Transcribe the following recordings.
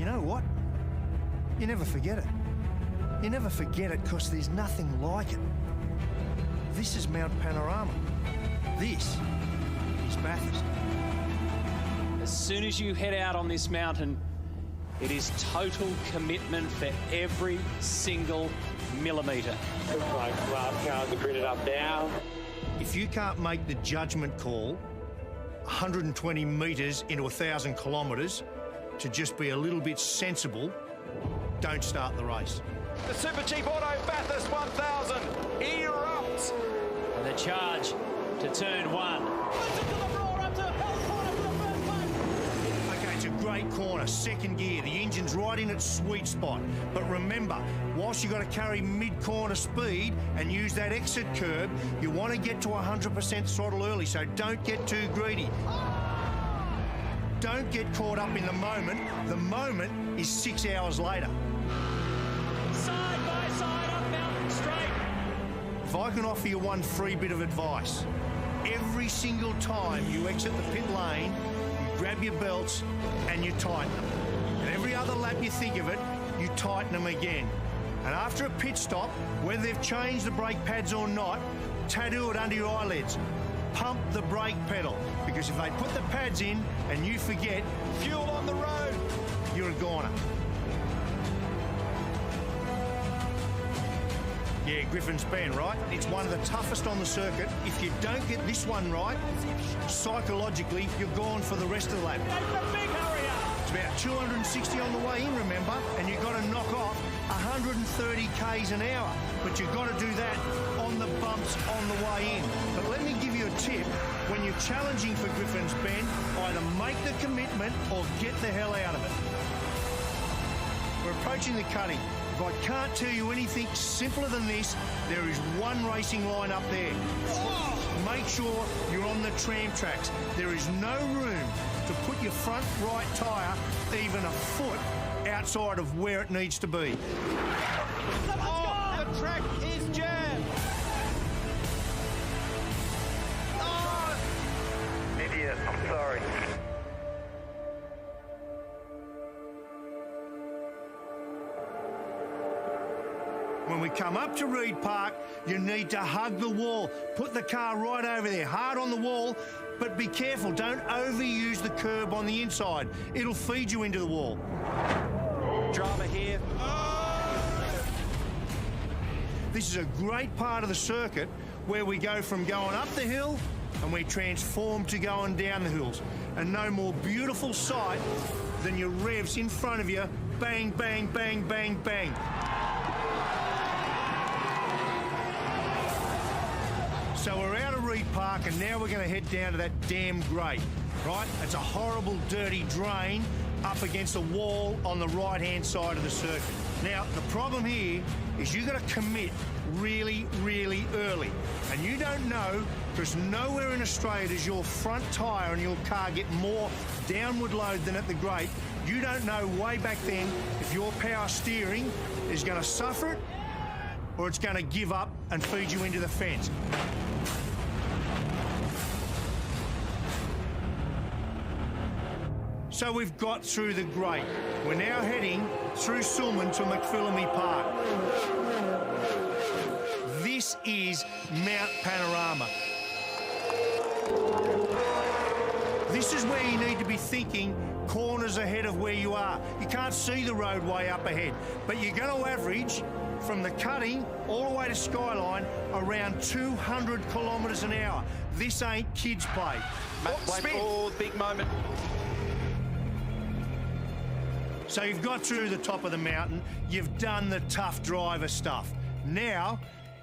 you know what? You never forget it. You never forget it because there's nothing like it. This is Mount Panorama. This is Bathurst. As soon as you head out on this mountain, it is total commitment for every single millimetre. Looks like last cars are gridded up now. If you can't make the judgment call 120 metres into 1,000 kilometres to just be a little bit sensible, don't start the race. The Super Cheap Auto Bathurst 1000 erupts. And the charge to turn one. Okay, it's a great corner, second gear. The engine's right in its sweet spot. But remember, whilst you've got to carry mid-corner speed and use that exit curb, you want to get to 100% throttle early, so don't get too greedy. Don't get caught up in the moment. The moment is 6 hours later. Side by side up mountain straight. If I can offer you one free bit of advice, every single time you exit the pit lane, you grab your belts and you tighten them. And every other lap you think of it, you tighten them again. And after a pit stop, whether they've changed the brake pads or not, tattoo it under your eyelids. Pump the brake pedal, because if they put the pads in and you forget, Fuel on the road. you're a goner. Yeah, Griffin's Bend, right? It's one of the toughest on the circuit. If you don't get this one right, psychologically, you're gone for the rest of the lap. Big hurry up. It's about 260 on the way in, remember? And you've got to knock off 130 k's an hour. But you've got to do that on the bumps on the way in. But let me give you a tip. When you're challenging for Griffin's Bend, either make the commitment or get the hell out of it. We're approaching the cutting. If I can't tell you anything simpler than this, there is one racing line up there. Make sure you're on the tram tracks. There is no room to put your front right tyre even a foot outside of where it needs to be. Oh, the track is jammed. Oh. Idiot, I'm sorry. When we come up to Reed Park, you need to hug the wall. Put the car right over there, hard on the wall, but be careful, don't overuse the curb on the inside. It'll feed you into the wall. Drama here. This is a great part of the circuit where we go from going up the hill and we transform to going down the hills. And no more beautiful sight than your revs in front of you, bang, bang, bang, bang, bang. So we're out of Reed Park and now we're going to head down to that damn grate, right? It's a horrible, dirty drain up against a wall on the right-hand side of the circuit. Now, the problem here is you've got to commit really, really early. And you don't know, because nowhere in Australia does your front tyre and your car get more downward load than at the grate. You don't know way back then if your power steering is going to suffer it or it's going to give up and feed you into the fence. So we've got through the grate. We're now heading through Sulman to McPhillamy Park. This is Mount Panorama. This is where you need to be thinking corners ahead of where you are. You can't see the roadway up ahead, but you're going to average from the cutting all the way to Skyline around 200 kilometres an hour. This ain't kids' play. Oh, big moment. So you've got through the top of the mountain, you've done the tough driver stuff. Now,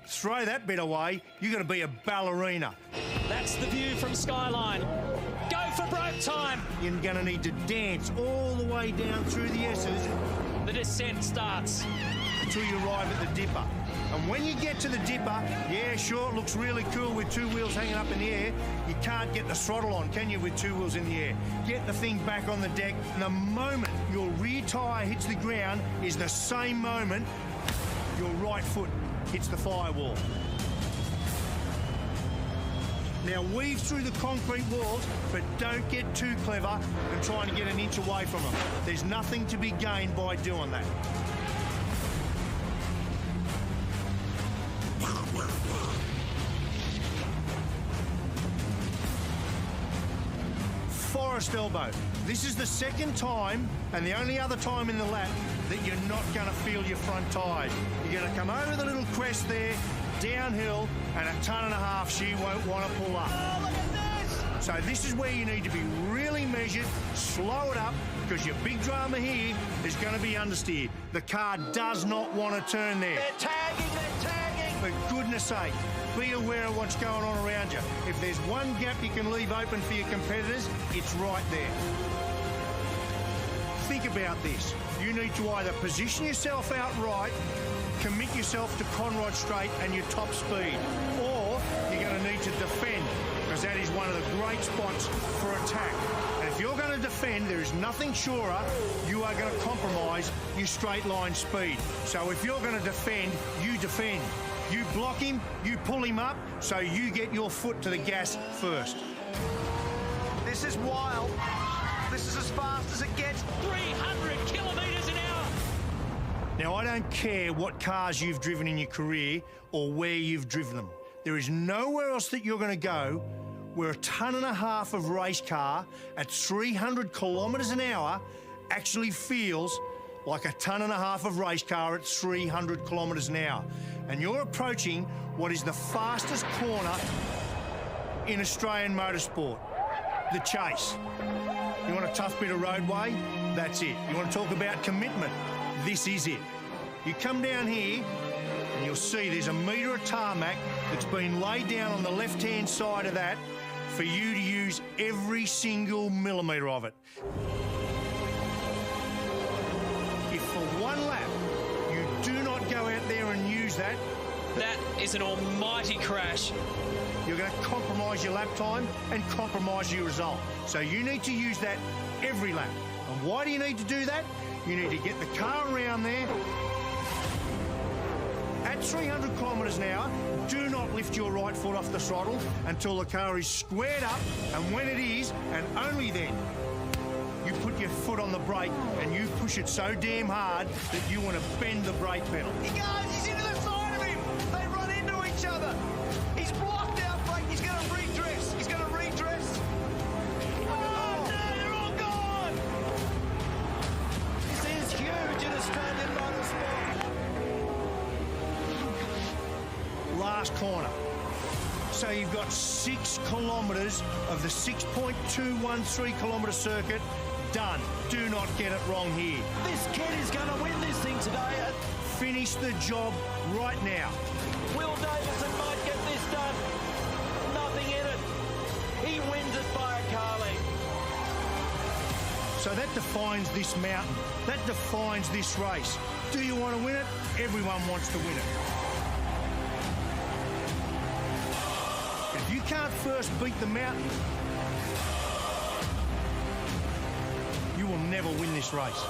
throw that bit away, you're going to be a ballerina. That's the view from Skyline. Go for broke time. You're going to need to dance all the way down through the S's. The descent starts. Until you arrive at the dipper. And when you get to the dipper, yeah, sure, it looks really cool with two wheels hanging up in the air. You can't get the throttle on, can you, with two wheels in the air? Get the thing back on the deck. And the moment your rear tyre hits the ground is the same moment your right foot hits the firewall. Now weave through the concrete walls, but don't get too clever and trying to get an inch away from them. There's nothing to be gained by doing that. Forest elbow. This is the second time and the only other time in the lap that you're not going to feel your front tyres. You're going to come over the little crest there, downhill, and a tonne and a half she won't want to pull up. Oh, look at this! So this is where you need to be really measured, slow it up, because your big drama here is going to be understeer. The car does not want to turn there. They're tagging, they're tagging! For goodness sake, be aware of what's going on around you. If there's one gap you can leave open for your competitors, it's right there. Think about this. You need to either position yourself out right, commit yourself to Conrod Straight and your top speed, or you're going to need to defend, because that is one of the great spots for attack. And if you're going to defend, there is nothing surer you are going to compromise your straight line speed. So if you're going to defend, you defend. You block him, you pull him up, so you get your foot to the gas first. This is wild. This is as fast as it gets. 300 kilometres an hour. Now, I don't care what cars you've driven in your career or where you've driven them. There is nowhere else that you're going to go where a tonne and a half of race car at 300 kilometres an hour actually feels like a tonne and a half of race car at 300 kilometres an hour. And you're approaching what is the fastest corner in Australian motorsport, the Chase. You want a tough bit of roadway? That's it. You want to talk about commitment? This is it. You come down here and you'll see there's a metre of tarmac that's been laid down on the left-hand side of that for you to use every single millimetre of it. If for one lap you do not go out there and use that, That is an almighty crash. you're going to compromise your lap time and compromise your result. So you need to use that every lap. And why do you need to do that? You need to get the car around there. At 300 kilometres an hour, do not lift your right foot off the throttle until the car is squared up, and when it is, and only then, you put your foot on the brake and you push it so damn hard that you want to bend the brake pedal. He goes, he's into the side of him. They run into each other. He's blocked out brake. He's going to redress. He's going to redress. Oh, no, they're all gone. This is huge in Australian motorsport. Last corner. So you've got 6 kilometres of the 6.213 kilometre circuit done. Do not get it wrong here. This kid is going to win this thing today. Finish the job right now. Will Davison might get this done. Nothing in it. He wins it by a car length. So that defines this mountain. That defines this race. Do you want to win it? Everyone wants to win it. If you can't first beat the mountain, you will never win this race.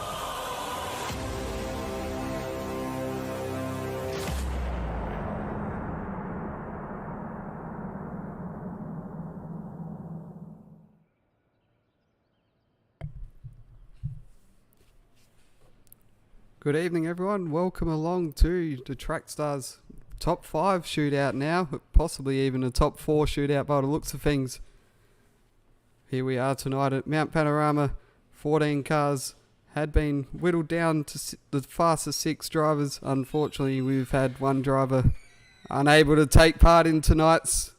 Good evening, everyone. Welcome along to the Track Stars top 5 shootout now, possibly even a top 4 shootout by the looks of things. Here we are tonight at Mount Panorama. 14 cars had been whittled down to the fastest 6 drivers. Unfortunately, we've had one driver unable to take part in tonight's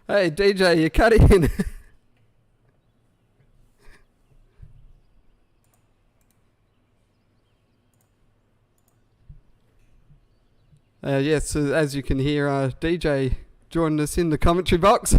Hey DJ, you're cutting in. Yes, as you can hear, DJ joined us in the commentary box.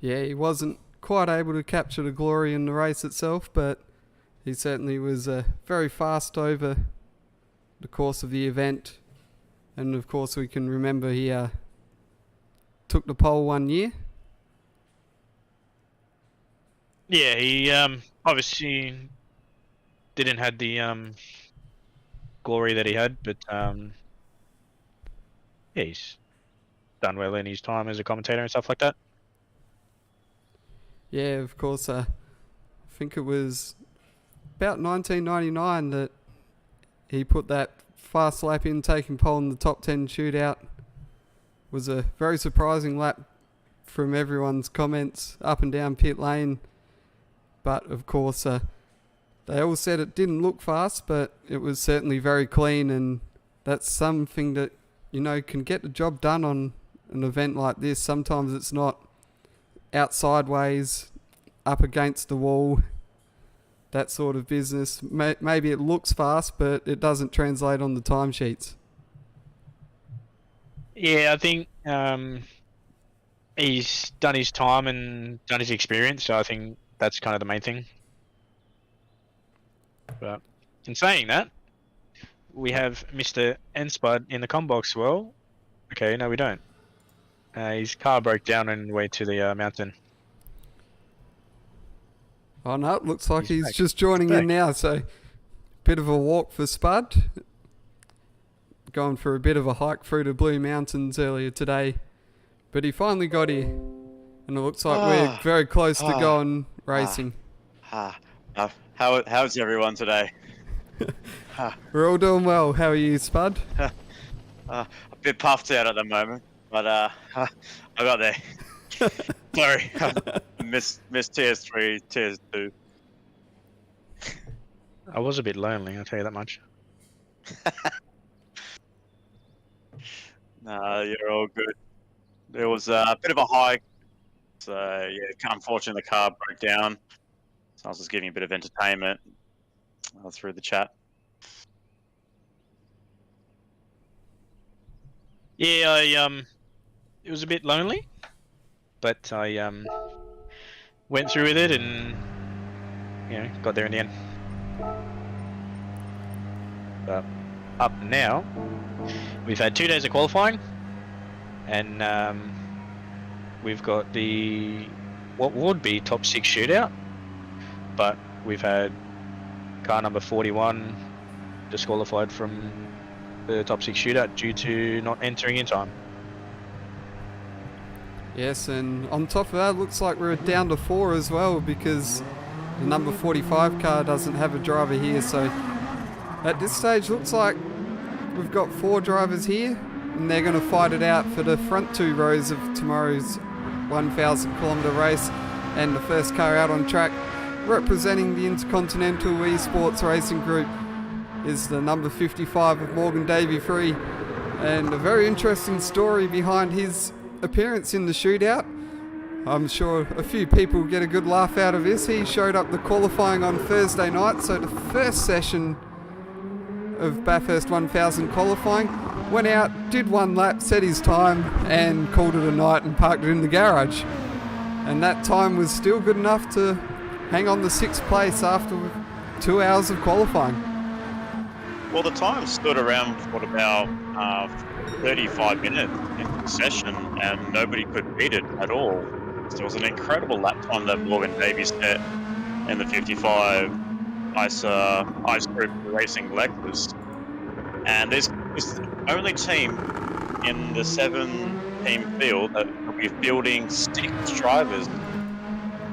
Yeah, he wasn't quite able to capture the glory in the race itself, but he certainly was very fast over the course of the event. And of course we can remember he took the pole one year. Yeah, he obviously didn't have the glory that he had, but yeah, he's done well in his time as a commentator and stuff like that. Yeah, of course. I think it was about 1999 that he put that fast lap in, taking pole in the top 10 shootout. Was a very surprising lap from everyone's comments up and down pit lane. But of course, they all said it didn't look fast, but it was certainly very clean, and that's something that, you know, can get the job done on an event like this. Sometimes it's not out sideways, up against the wall, that sort of business. Maybe it looks fast, but it doesn't translate on the timesheets. Yeah, I think he's done his time and done his experience, so I think that's kind of the main thing. But in saying that, we have Mr. Enspud in the combox. Well, okay, no, we don't. His car broke down on the way to the mountain. Oh no, it looks like he's back. just joining in now, so bit of a walk for Spud. Going for a bit of a hike through the Blue Mountains earlier today, but he finally got here, and it looks like we're very close to going racing. How's everyone today? We're all doing well. How are you, Spud? A bit puffed out at the moment, but I got there. Sorry, I missed TS3, TS2. I was a bit lonely, I'll tell you that much. No, you're all good. There was a bit of a hike, so yeah, unfortunately the car broke down. So I was just giving a bit of entertainment through the chat. Yeah, it was a bit lonely, but I went through with it and, you know, got there in the end. But up now, we've had 2 days of qualifying, and we've got the what would be top 6 shootout, but we've had car number 41 disqualified from the top 6 shootout due to not entering in time. Yes, and on top of that, it looks like we're down to 4 as well, because the number 45 car doesn't have a driver here. So at this stage, looks like we've got 4 drivers here, and they're going to fight it out for the front 2 rows of tomorrow's 1,000 kilometre race. And the first car out on track, representing the Intercontinental Esports Racing Group, is the number 55 of Morgan Davey Free. And a very interesting story behind his appearance in the shootout. I'm sure a few people get a good laugh out of this. He showed up the qualifying on Thursday night, so the first session of Bathurst 1000 qualifying, went out, did 1 lap, set his time, and called it a night and parked it in the garage. And that time was still good enough to hang on the 6th place after 2 hours of qualifying. Well, the time stood around for about 35 minutes in the session, and nobody could beat it at all. So it was an incredible lap time that Morgan Davies set in the 55 Ice Group Racing Lexus. And this is the only team in the 7-team field that will be fielding 6 drivers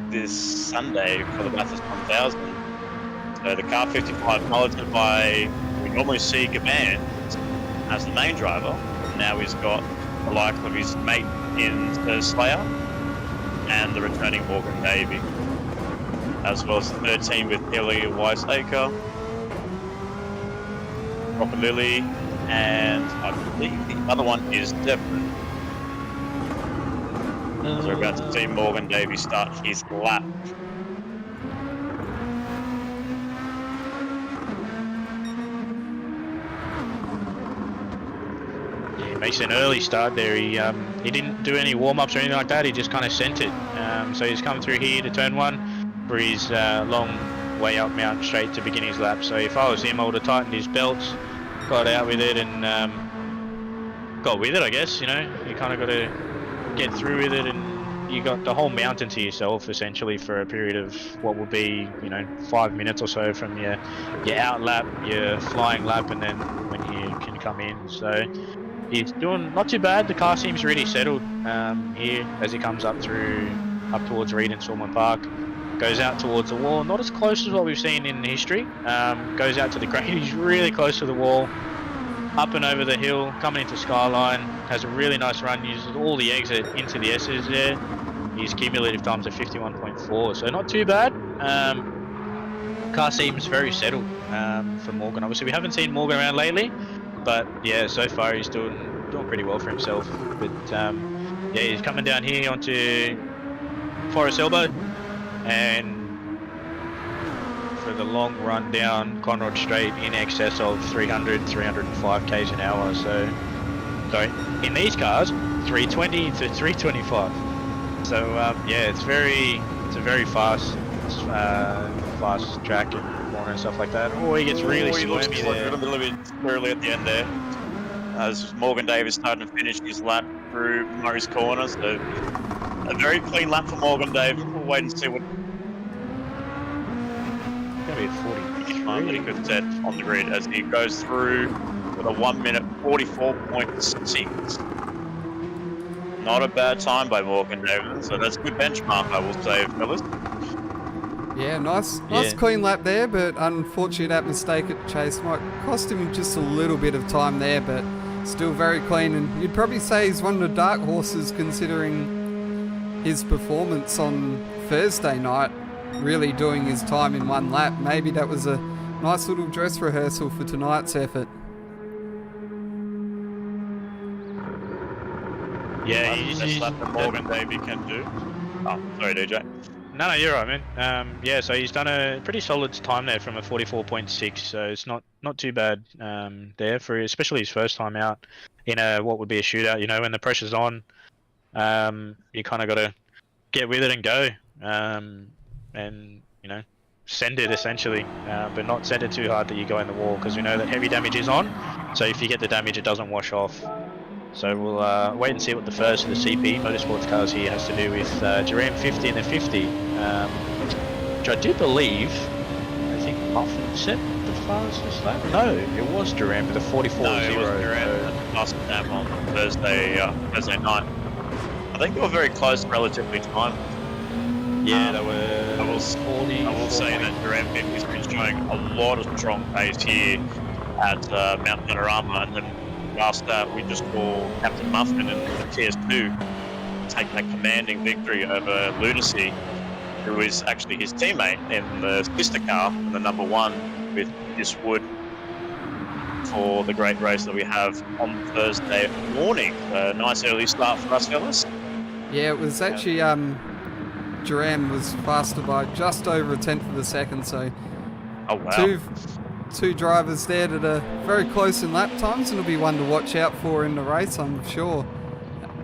this Sunday for the Bathurst 1000. So the car 55 piloted by, we normally see Gavan as the main driver. Now he's got the like of his mate in Slayer and the returning Morgan Davey, as well as the 3rd team with Ellie Weisacre, Robert Lilly, and I believe the other one is Devon. So we're about to see Morgan Davey start his lap. makes an early start there. He didn't do any warm-ups or anything like that. He just kind of sent it. So he's come through here to turn 1 for his long way up mountain straight to begin his lap. So if I was him, I would have tightened his belts, got out with it, and got with it, I guess. You know, you kind of got to get through with it, and you got the whole mountain to yourself essentially for a period of what will be, 5 minutes or so from your out lap, your flying lap, and then when you can come in. So he's doing not too bad. The car seems really settled here as he comes up towards Reed and Stormont Park. Goes out towards the wall, not as close as what we've seen in history. Goes out to the grade. He's really close to the wall. Up and over the hill, coming into Skyline, has a really nice run, uses all the exit into the S's there. His cumulative times are 51.4, so not too bad. Car seems very settled for Morgan. Obviously, we haven't seen Morgan around lately, but yeah, so far he's doing pretty well for himself. But yeah, he's coming down here onto Forest Elbow, and for the long run down Conrod Straight in excess of 305 k's an hour. So in these cars, 320 to 325. So yeah, it's a very fast track and corner and stuff like that. Oh, he gets really squirmy there. A little bit early at the end there, as Morgan Davis starting to finish his lap through Murray's corner. So a very clean lap for Morgan Davis. We'll wait and see what time that he could set on the grid as he goes through with a 1 minute 44.6. Not a bad time by Morgan Davis, so that's a good benchmark, I will say, fellas. Yeah, nice clean lap there, but unfortunately that mistake at Chase might cost him just a little bit of time there, but still very clean, and you'd probably say he's one of the dark horses considering his performance on Thursday night, really doing his time in 1 lap. Maybe that was a nice little dress rehearsal for tonight's effort. Yeah, he's lap that Morgan Davey can do. Oh, sorry, DJ. No, you're right, man. Yeah, so he's done a pretty solid time there from a 44.6, so it's not too bad there for especially his first time out in what would be a shootout. When the pressure's on, you kind of got to get with it and go, and send it essentially, but not send it too hard that you go in the wall, because we know that heavy damage is on. So if you get the damage, it doesn't wash off. So we'll wait and see what the first of the CP Motorsports cars here has to do with Duran 50 and the 50, which I do believe, I think Muffin set the fastest lap. No, it was Duran with a 44.0. No, it was Duran fastest lap on Thursday night. I think they were very close relatively timed. Yeah, they were. I will say that Duran 50 has been showing a lot of strong pace here at Mount Panorama, and then last start we just saw Captain Muffin in the TS2 take that commanding victory over Lunacy, who is actually his teammate in the sister car, in the number 1 with this Wood, for the great race that we have on Thursday morning. A nice early start for us, fellas. Yeah, it was actually Duran was faster by just over a tenth of a second, so oh wow. Two drivers there that are very close in lap times, and it'll be one to watch out for in the race, I'm sure.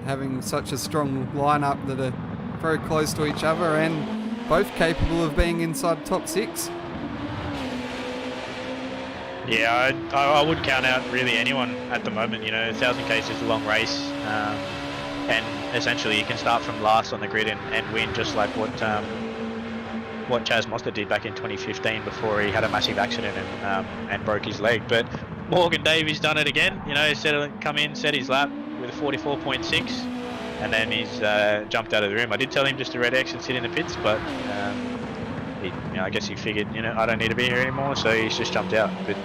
Having such a strong lineup that are very close to each other and both capable of being inside top 6. Yeah, I would count out really anyone at the moment. 1,000 k's is a long race, and essentially you can start from last on the grid and win, just like what Chaz Mostert did back in 2015 before he had a massive accident and broke his leg. But Morgan Davies done it again. Come in, set his lap with a 44.6, and then he's jumped out of the room. I did tell him just to red X and sit in the pits, but I guess he figured, I don't need to be here anymore, so he's just jumped out. But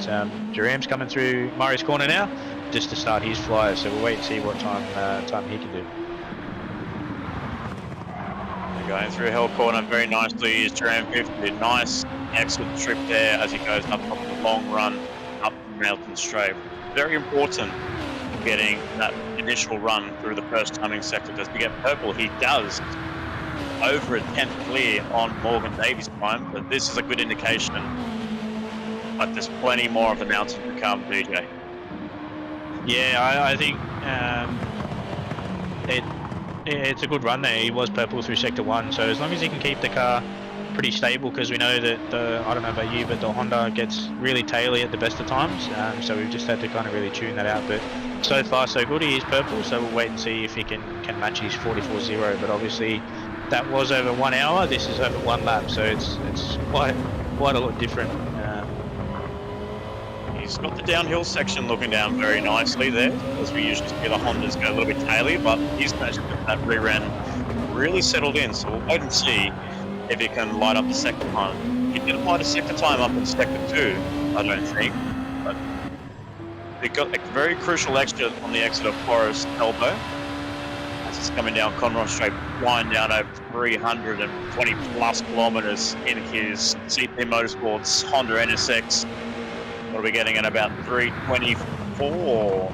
Duram's coming through Murray's corner now, just to start his flyer. So we'll wait and see what time he can do. Going through Hell Corner very nicely is Duran 50. Nice, excellent trip there as he goes up on the long run up the mountain straight. Very important getting that initial run through the first timing sector. As we get purple, he does over a tenth clear on Morgan Davies' time, but this is a good indication. But there's plenty more of the mountain to come, DJ. Yeah, I think it's a good run there. He was purple through sector 1, so as long as he can keep the car pretty stable, because we know that I don't know about you, but the Honda gets really taily at the best of times, so we've just had to kind of really tune that out. But so far so good. He is purple, so we'll wait and see if he can match his 44.0. But obviously that was over 1 hour. This is over 1 lap, so it's quite a lot different. He's got the downhill section looking down very nicely there, as we usually see the Hondas go a little bit taily, but he's managed to get that rear end really settled in, so we'll wait and see if he can light up the sector time. He didn't light a sector time up in sector 2, I don't think, but they got a very crucial exit on the exit of Forest Elbow. As it's coming down Conroy Straight, flying down over 320 plus kilometers in his CP Motorsports Honda NSX. What are we getting at about 324?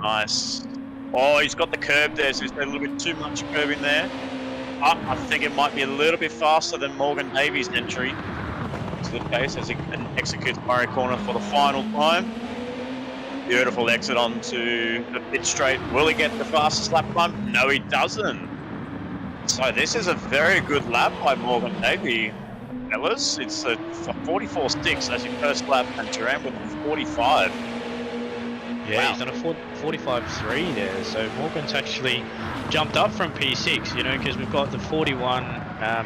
Nice. Oh, he's got the curb there, so he's got a little bit too much curb in there. I think it might be a little bit faster than Morgan Davies' entry to the pace as he executes Murray Corner for the final time. Beautiful exit onto the pit straight. Will he get the fastest lap time? No, he doesn't. So this is a very good lap by Morgan Davies. Fellas, it's a 44.6 as your first lap, and Duran with a 45. Yeah, Wow. he's done a 45.3 there, so Morgan's actually jumped up from P6, you know, because we've got the 41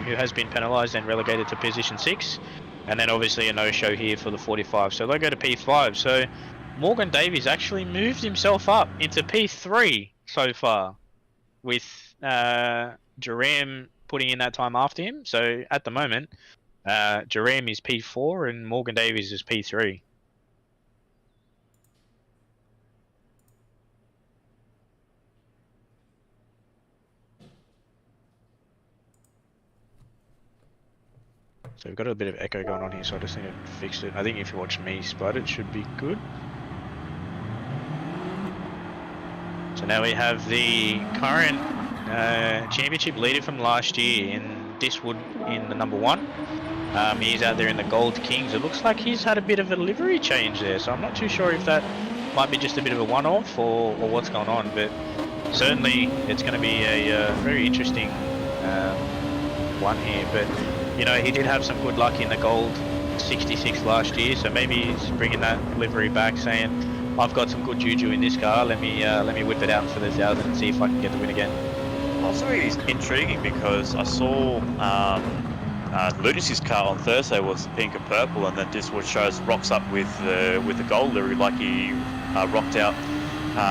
who has been penalised and relegated to position 6, and then obviously a no-show here for the 45, so they go to P5. So Morgan Davies actually moved himself up into P3 so far, with Jerem putting in that time after him. So at the moment, Jerem is P4 and Morgan Davies is P3. So we've got a bit of echo going on here, so I just need to fix it. I think if you watch me split, it should be good. So now we have the current championship leader from last year in Diswood in the number 1. He's out there in the Gold Kings. It looks like he's had a bit of a livery change there, so I'm not too sure if that might be just a bit of a one-off or what's going on, but certainly it's going to be a very interesting one here. But you know, he did have some good luck in the Gold 66 last year, so maybe he's bringing that livery back, saying, I've got some good juju in this car, let me whip it out for the 1,000 and see if I can get the win again. Also, it's intriguing because I saw Ludus's car on Thursday was pink and purple, and then Diswood shows rocks up with the gold livery like he rocked out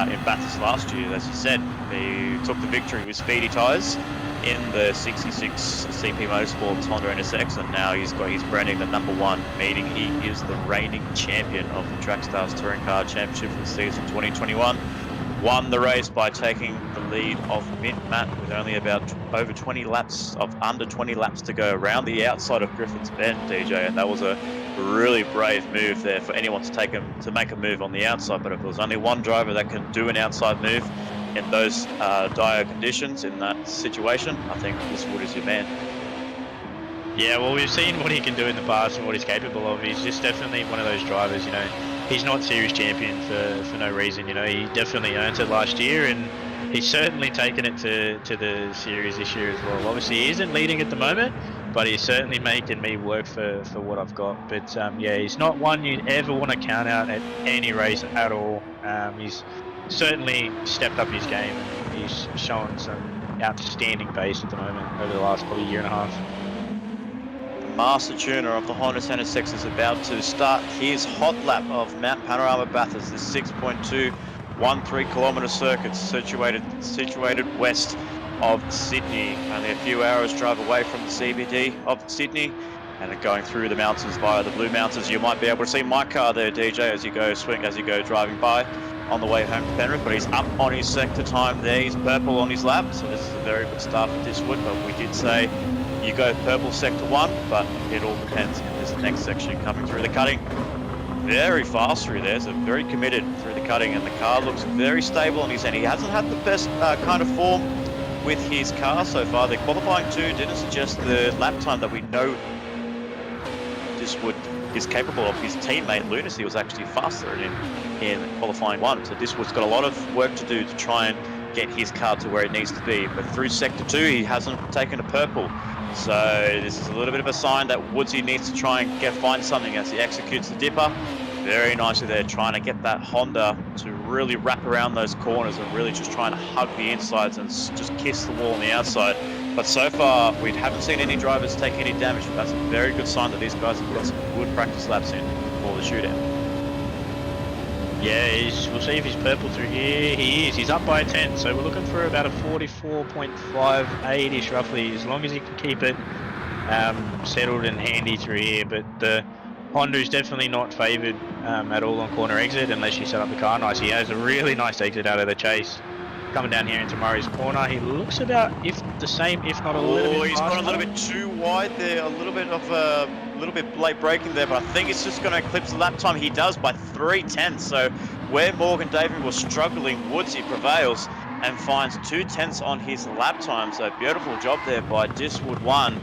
in Bathurst last year. As you said, he took the victory with speedy tyres in the 66 CP Motorsports Honda NSX, and now he's got his branding the number 1, meaning he is the reigning champion of the Track Stars Touring Car Championship for the season 2021. Won the race by taking the lead of Mint Matt with only about over 20 laps, under 20 laps to go around the outside of Griffin's Bend, DJ, and that was a really brave move there for anyone to make a move on the outside. But if there was only one driver that can do an outside move in those dire conditions, in that situation, I think Diswood is your man. Yeah, well, we've seen what he can do in the past and what he's capable of. He's just definitely one of those drivers, you know. He's not series champion for no reason, you know. He definitely earned it last year, and he's certainly taken it to the series this year as well. Obviously, he isn't leading at the moment, but he's certainly making me work for what I've got. But yeah, he's not one you'd ever want to count out at any race at all. He's certainly stepped up his game, and he's shown some outstanding pace at the moment over the last probably year and a half. Master tuner of the Honda NSX is about to start his hot lap of Mount Panorama Bathurst, this 6.213 kilometre circuit situated west of Sydney, only a few hours drive away from the CBD of Sydney, and going through the mountains via the Blue Mountains. You might be able to see my car there, DJ, as you go driving by on the way home to Penrith, but he's up on his sector time there. He's purple on his lap, so this is a very good start for Diswood, but we did say you go purple sector 1, but it all depends in this next section coming through the cutting. Very fast through there, so very committed through the cutting, and the car looks very stable on his end. He hasn't had the best kind of form with his car so far. The qualifying 2 didn't suggest the lap time that we know Diswood is capable of. His teammate Lunacy was actually faster than him in qualifying 1, so Diswood's got a lot of work to do to try and get his car to where it needs to be. But through Sector 2, he hasn't taken a purple. So this is a little bit of a sign that Woodsy needs to try and find something as he executes the dipper. Very nicely there, trying to get that Honda to really wrap around those corners and really just trying to hug the insides and just kiss the wall on the outside. But so far, we haven't seen any drivers take any damage. That's a very good sign that these guys have got some good practice laps in for the shootout. Yeah, we'll see if he's purple through here. He is. He's up by a 10, so we're looking for about a 44.58-ish roughly, as long as he can keep it settled and handy through here. But the Honda's definitely not favoured at all on corner exit unless you set up the car nice. He has a really nice exit out of the chase. Coming down here into Murray's corner, he looks about the same, if not a little bit he's faster. gone a little bit too wide there, a little bit late braking there, but I think it's just going to eclipse the lap time. He does by 3/10. So where Morgan Davey was struggling, Woodsy prevails and finds 2/10 on his lap time. So beautiful job there by Diswood 1.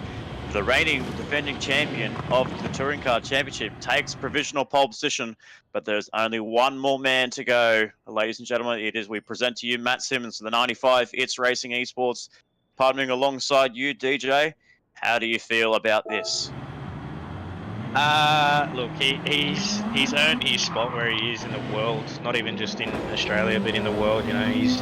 The reigning defending champion of the Touring Car Championship takes provisional pole position, but there's only one more man to go. Ladies and gentlemen, we present to you Matt Simmons, the 95 It's Racing Esports, partnering alongside you, DJ. How do you feel about this? Look, he's earned his spot where he is in the world, not even just in Australia, but in the world. You know, he's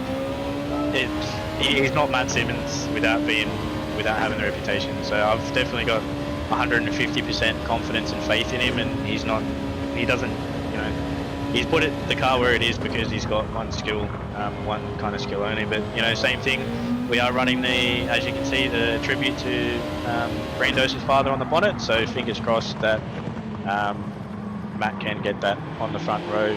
not Matt Simmons without having the reputation. So I've definitely got 150% confidence and faith in him, and he's put the car where it is because he's got one kind of skill only. But you know, same thing. We are running as you can see, the tribute to Brando's father on the bonnet. So fingers crossed that Matt can get that on the front row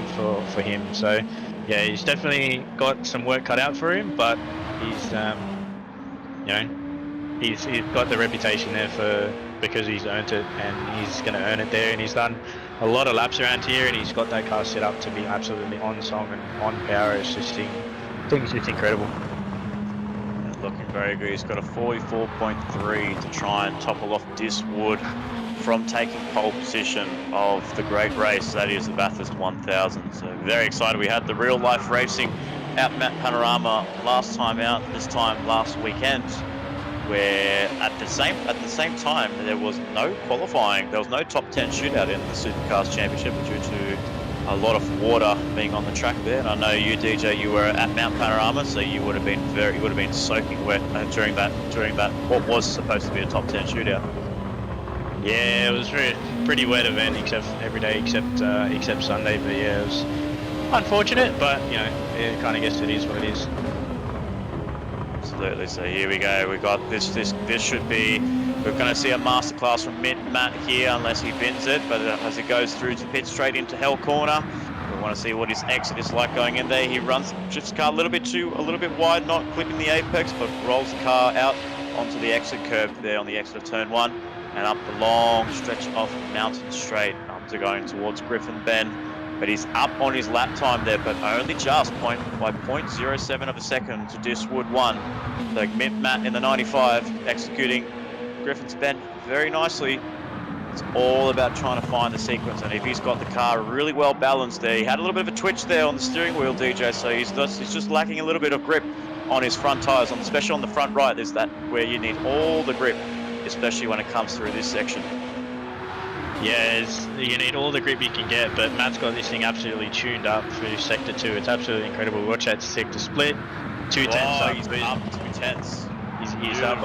for him. So yeah, he's definitely got some work cut out for him, but he's he's got the reputation there because he's earned it, and he's going to earn it there. And he's done a lot of laps around here, and he's got that car set up to be absolutely on song and on power. I think it's just incredible. Looking very good. He's got a 44.3 to try and topple off Diswood from taking pole position of the great race that is the Bathurst 1000. So very excited. We had the real life racing at Mount Panorama last time out, this time last weekend, where at the same time there was no qualifying. There was no top 10 shootout in the Supercars Championship due to a lot of water being on the track there. And I know you, DJ, you were at Mount Panorama, so you would have been soaking wet during that what was supposed to be a top 10 shootout. Yeah, it was a pretty wet event every day except Sunday. But yeah, it was unfortunate, but you know, I kind of guess it is what it is. Absolutely. So here we go. We got this should be. We're going to see a masterclass from Matt here, unless he bins it. But as it goes through to pit straight into Hell Corner, we want to see what his exit is like going in there. He runs just car a little bit wide, not clipping the apex, but rolls the car out onto the exit curb there on the exit of turn 1, and up the long stretch of Mountain Straight to going towards Griffin Bend. But he's up on his lap time there, but only just by 0.07 of a second to Diswood 1. So Matt in the 95 executing Griffin's Bend very nicely. It's all about trying to find the sequence, and if he's got the car really well balanced there, he had a little bit of a twitch there on the steering wheel, DJ, so he's just lacking a little bit of grip on his front tyres, especially on the front right. There's that where you need all the grip, especially when it comes through this section. Yeah, you need all the grip you can get, but Matt's got this thing absolutely tuned up through Sector 2. It's absolutely incredible. Watch that sector split. 2 tenths He's up 2 tenths. He's up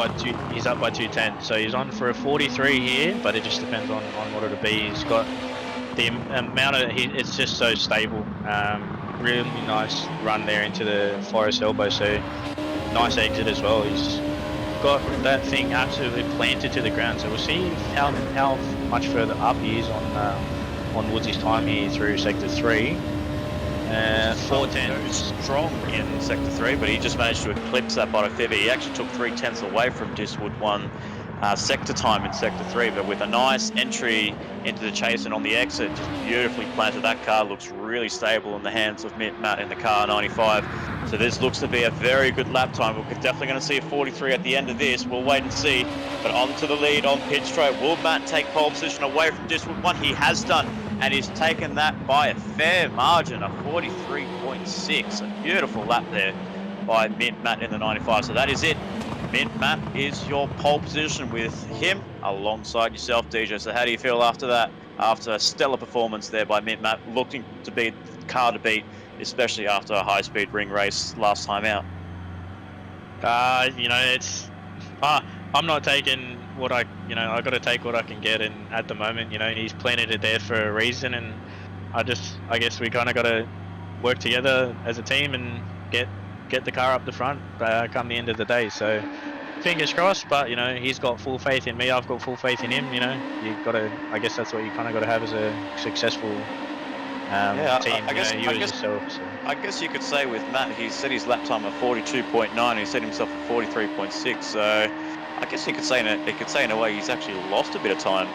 by 2 tenths. So he's on for a 43 here, but it just depends on what it'll be. He's got the amount of it's just so stable. Really nice run there into the forest elbow. So nice exit as well. He's got that thing absolutely planted to the ground. So we'll see how much further up he is on Woodsy's time here through Sector 3. 410. Strong in Sector 3, but he just managed to eclipse that by a fair bit. He actually took 3 tenths away from Diswood 1 sector time in Sector 3, but with a nice entry into the chase and on the exit, just beautifully planted. That car looks really stable in the hands of Matt in the car 95. So this looks to be a very good lap time. We're definitely going to see a 43 at the end of this. We'll wait and see. But onto the lead on pit straight. Will Matt take pole position away from Diswood 1? He has done, and he's taken that by a fair margin, a 43.6. A beautiful lap there by Mint Matt in the 95. So that is it. Mint Matt is your pole position with him alongside yourself, DJ. So how do you feel after that? After a stellar performance there by Mint Matt, looking to be the car to beat, especially after a high-speed ring race last time out. You know, it's I'm not taking what I got to take what I can get, and at the moment, you know, he's planted it there for a reason, and I guess we kind of got to work together as a team and get the car up the front come the end of the day. So fingers crossed, but you know, he's got full faith in me, I've got full faith in him. You know, you've got to, I guess that's what you kind of got to have as a successful team. I guess yourself. So. I guess you could say with Matt, he set his lap time at 42.9. He set himself at 43.6. So I guess you could say in a way he's actually lost a bit of time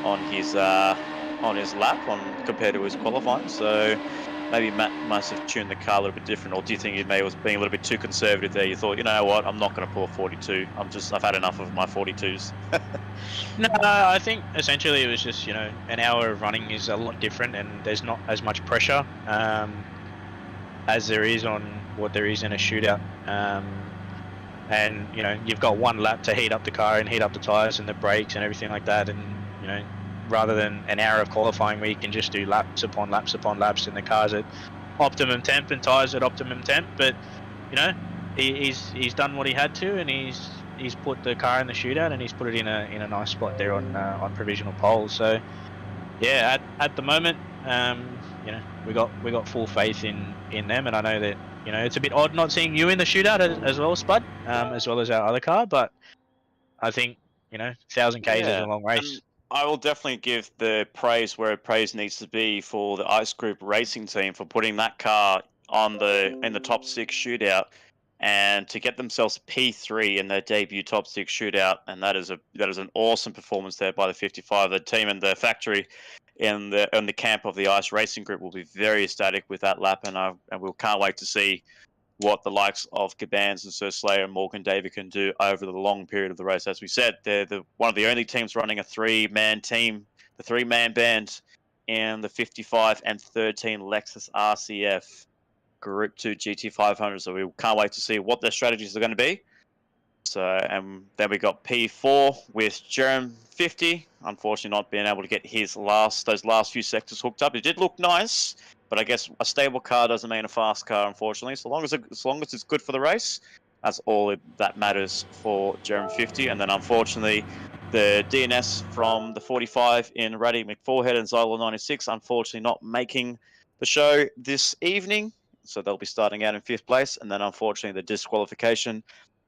on his lap compared to his qualifying. So maybe Matt must have tuned the car a little bit different, or do you think he was being a little bit too conservative there? You thought, you know what, I'm not going to pull a 42. I've had enough of my 42s. No, I think essentially it was just, you know, an hour of running is a lot different, and there's not as much pressure as there is on what there is in a shootout. And you know, you've got one lap to heat up the car and heat up the tires and the brakes and everything like that, and you know, rather than an hour of qualifying where you can just do laps upon laps upon laps and the car's at optimum temp and tires at optimum temp. But you know, he's done what he had to, and he's put the car in the shootout, and he's put it in a nice spot there on provisional pole. So yeah, at the moment, you know, we got full faith in them, and I know that, you know, it's a bit odd not seeing you in the shootout as well, Spud, as well as our other car, but I think, you know, 1,000 Ks is a long race. I will definitely give the praise where praise needs to be for the Ice Group racing team for putting that car in the top 6 shootout, and to get themselves P3 in their debut top 6 shootout, and that is an awesome performance there by the 55. The team and the factory in the camp of the Ice Racing Group will be very ecstatic with that lap, and we can't wait to see what the likes of Cabans and Sir Slayer and Morgan Davey can do over the long period of the race. As we said, they're one of the only teams running a 3-man team, the 3-man band in the 55 and 13 Lexus RCF Group 2 GT500. So we can't wait to see what their strategies are going to be. So, and then we got P4 with Jerem 50, unfortunately not being able to get those last few sectors hooked up. It did look nice, but I guess a stable car doesn't mean a fast car, unfortunately. So long as it's good for the race, that's all that matters for Jerem 50. And then unfortunately, the DNS from the 45 in Raddy McForehead and Zyla 96, unfortunately not making the show this evening. So they'll be starting out in 5th place. And then unfortunately the disqualification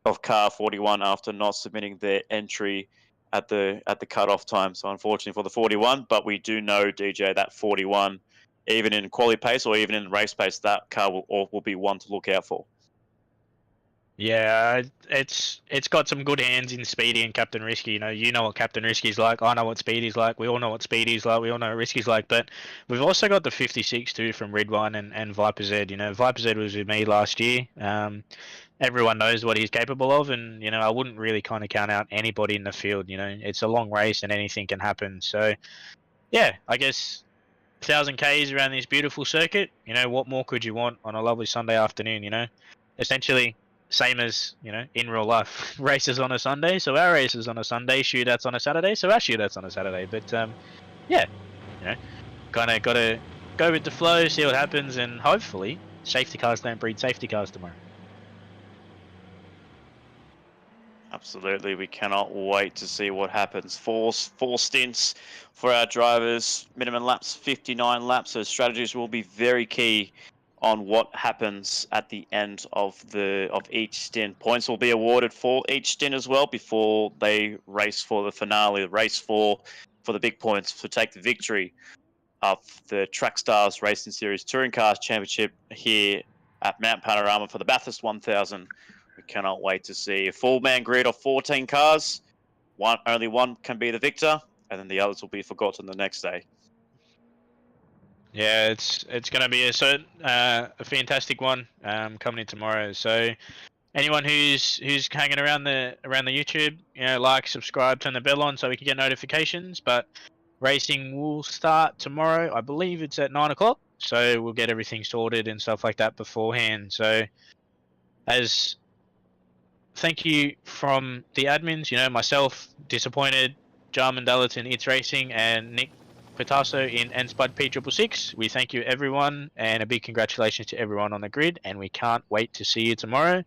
of car 41 after not submitting their entry at the cutoff time. So unfortunately for the 41, but we do know, DJ, that 41, even in quali pace or even in race pace, that car will be one to look out for. Yeah, it's got some good hands in Speedy and Captain Risky. You know what Captain Risky's like. I know what Speedy's like. We all know what Speedy's like. We all know what Risky's like. But we've also got the 56 too from Redwine and Viper Z. Viper Z was with me last year. Everyone knows what he's capable of, and I wouldn't really kind of count out anybody in the field. It's a long race and anything can happen. So yeah, I guess 1,000 Ks around this beautiful circuit. What more could you want on a lovely Sunday afternoon? Essentially same as in real life. Races on a Sunday, so our races on a Sunday. Shootouts on a Saturday, so our shootouts on a Saturday. But yeah, kind of got to go with the flow, see what happens, and hopefully safety cars don't breed safety cars tomorrow. Absolutely, we cannot wait to see what happens. Four stints for our drivers, minimum laps 59 laps. So strategies will be very key on what happens at the end of each stint. Points will be awarded for each stint as well before they race for the finale, race for the big points to take the victory of the Track Stars Racing Series Touring Cars Championship here at Mount Panorama for the Bathurst 1000. We cannot wait to see a full-man grid of 14 cars. Only one can be the victor, and then the others will be forgotten the next day. Yeah, it's going to be a fantastic one coming in tomorrow. So anyone who's hanging around the YouTube, like, subscribe, turn the bell on so we can get notifications. But racing will start tomorrow. I believe it's at 9 o'clock. So we'll get everything sorted and stuff like that beforehand. So thank you from the admins, myself, Disappointed, Jarman Dallaton, It's Racing, and Nick Pitasso in N-Spud P666. We thank you, everyone, and a big congratulations to everyone on the grid, and we can't wait to see you tomorrow.